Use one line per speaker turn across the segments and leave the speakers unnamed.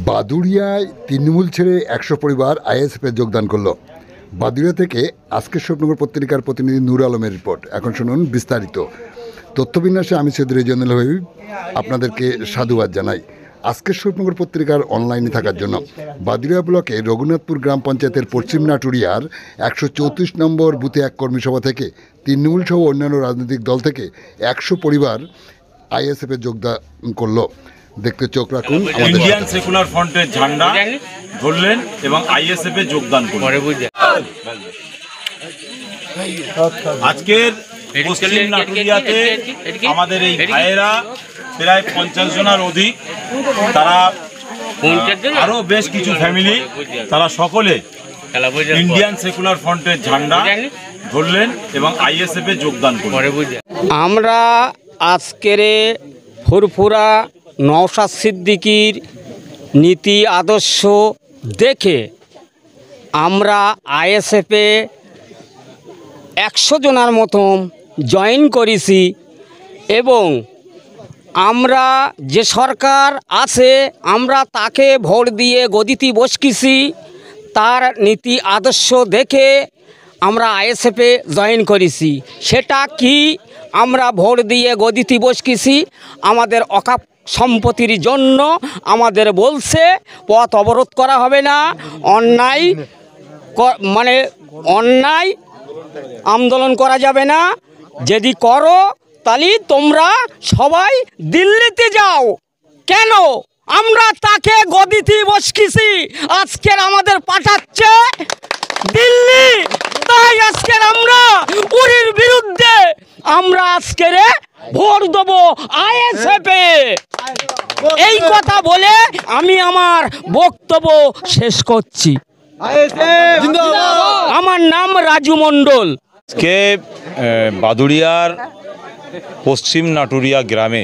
বাদুড়িয়ায় তৃণমূল ছেড়ে ১০০ পরিবার আইএসএফে যোগদান করল। বাদুড়িয়া থেকে আজকের স্বপ্নগর পত্রিকার প্রতিনিধি নূর আলমের রিপোর্ট। এখন শুনুন বিস্তারিত। তথ্যবিন্যাসে আমি সৈয়দ রেজওয়ানুল হবিব আপনাদেরকে সাধুবাদ জানাই আজকের স্বপ্নগর পত্রিকার অনলাইনে থাকার জন্য। বাদুড়িয়া ব্লকে রঘুনাথপুর গ্রাম পঞ্চায়েতের পশ্চিম নাটুরিয়ার ১৩৪ নম্বর বুথে এক কর্মীসভা থেকে তৃণমূল সহ অন্যান্য রাজনৈতিক দল থেকে ১০০ পরিবার আইএসএফে যোগদান করল। দেখতে চোখ রাখুন।
ইন্ডিয়ান সেকুলার ফ্রন্টের ঝান্ডা ধরলেন এবং আইএসএফে যোগদান করলেন। আজকের পশ্চিম নাটুরিয়াতে আমাদের এই ভাইয়েরা প্রায় ৫০ জনের অধিক, তারা আরো বেশ কিছু ফ্যামিলি, তারা সকলে ইন্ডিয়ান সেকুলার ফ্রন্টের ঝান্ডা ধরলেন এবং আইএসএফে যোগদান করলেন।
আমরা আজকের ফুরফুরা নওশাদ সিদ্দিকীর নীতি আদর্শ দেখে আমরা আইএসএফে ১০০ জনের মতন জয়েন করেছি এবং আমরা যে সরকার আছে আমরা তাকে ভোট দিয়ে গদিতে বসকিছি, তার নীতি আদর্শ দেখে আমরা আইএসএফে জয়েন করেছি। সেটা কি, আমরা ভোট দিয়ে গদিতে বসকিছি, আমাদের অকাপ সম্পত্তির জন্য আমাদের বলছে পথ অবরোধ করা হবে না, অন্যায় আন্দোলন করা যাবে না, যদি করো তাহলে তোমরা সবাই দিল্লিতে যাও। কেন আমরা তাকে গদিতে বসকিছি, আজকের আমাদের পাঠাচ্ছে দিল্লি, তাই আজকের আমরা উরির বিরুদ্ধে আমরা আজকের ভোট দেবো আইএসএফে। এই কথা বলে আমি আমার বক্তব্য শেষ করছি। আমার নাম রাজু মণ্ডল।
আজকে বাদুড়িয়ার পশ্চিম নাটুরিয়া গ্রামে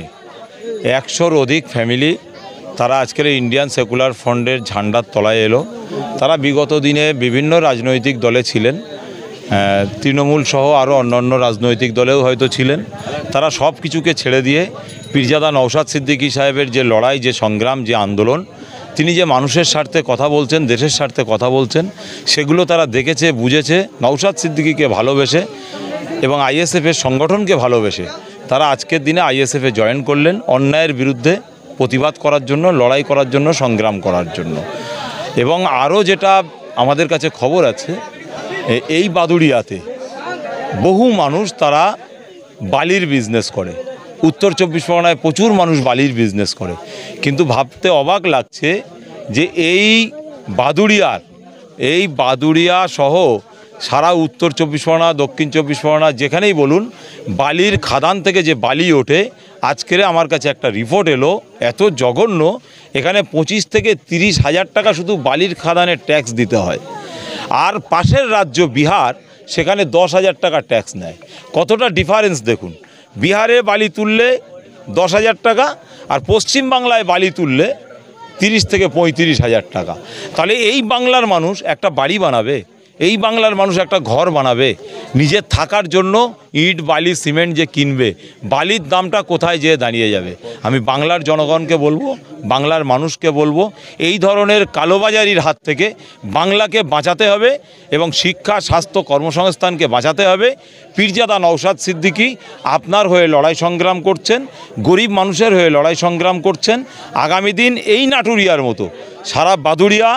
১০০-র অধিক ফ্যামিলি তারা আজকের ইন্ডিয়ান সেকুলার ফ্রন্টের ঝান্ডার তলায় এলো। তারা বিগত দিনে বিভিন্ন রাজনৈতিক দলে ছিলেন, তৃণমূল সহ আরও অন্যান্য রাজনৈতিক দলেও হয়তো ছিলেন। তারা সব কিছুকে ছেড়ে দিয়ে পীরজাদা নওশাদ সিদ্দিকী সাহেবের যে লড়াই, যে সংগ্রাম, যে আন্দোলন, তিনি যে মানুষের স্বার্থে কথা বলছেন, দেশের স্বার্থে কথা বলছেন, সেগুলো তারা দেখেছে, বুঝেছে। নওশাদ সিদ্দিকীকে ভালোবেসে এবং আইএসএফের সংগঠনকে ভালোবেসে তারা আজকের দিনে আইএসএফে জয়েন করলেন, অন্যায়ের বিরুদ্ধে প্রতিবাদ করার জন্য, লড়াই করার জন্য, সংগ্রাম করার জন্য। এবং আরও যেটা আমাদের কাছে খবর আছে, এই বাদুড়িয়াতে বহু মানুষ তারা বালির বিজনেস করে। উত্তর ২৪ পরগনায় প্রচুর মানুষ বালির বিজনেস করে, কিন্তু ভাবতে অবাক লাগছে যে এই বাদুড়িয়া সহ সারা উত্তর ২৪ পরগনা, দক্ষিণ ২৪ পরগনা, যেখানেই বলুন, বালির খাদান থেকে যে বালি ওঠে, আজকের আমার কাছে একটা রিপোর্ট এলো এত জঘন্য, এখানে ২৫ থেকে ৩০ হাজার টাকা শুধু বালির খাদানের ট্যাক্স দিতে হয়। আর পাশের রাজ্য বিহার, সেখানে ১০,০০০ টাকা ট্যাক্স নেয়। কতটা ডিফারেন্স দেখুন। বিহারে বালি তুললে ১০,০০০ টাকা, আর পশ্চিম বাংলায় বালি তুললে ৩০ থেকে ৩৫,০০০ টাকা। তাহলে এই বাংলার মানুষ একটা বাড়ি বানাবে, এই বাংলার মানুষ একটা ঘর বানাবে, নিজের থাকার জন্য ইট, বালি, সিমেন্ট যে কিনবে, বালির দামটা কোথায় যেয়ে দাঁড়িয়ে যাবে? আমি বাংলার জনগণকে বলবো, বাংলার মানুষকে বলবো, এই ধরনের কালোবাজারির হাত থেকে বাংলাকে বাঁচাতে হবে এবং শিক্ষা, স্বাস্থ্য, কর্মসংস্থানকে বাঁচাতে হবে। পীরজাদা নওশাদ সিদ্দিকী আপনার হয়ে লড়াই সংগ্রাম করছেন, গরিব মানুষের হয়ে লড়াই সংগ্রাম করছেন। আগামী দিন এই নাটুরিয়ার মতো সারা বাদুড়িয়া,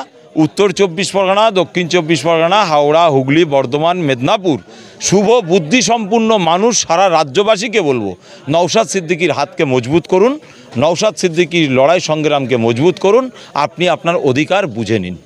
উত্তর ২৪ পরগনা, দক্ষিণ ২৪ পরগনা, হাওড়া, হুগলি, বর্ধমান, মেদিনীপুর, শুভ বুদ্ধিসম্পন্ন মানুষ, সারা রাজ্যবাসীকে বলবো, নওশাদ সিদ্দিকীর হাতকে মজবুত করুন, নওশাদ সিদ্দিকীর লড়াই সংগ্রামকে মজবুত করুন, আপনি আপনার অধিকার বুঝে নিন।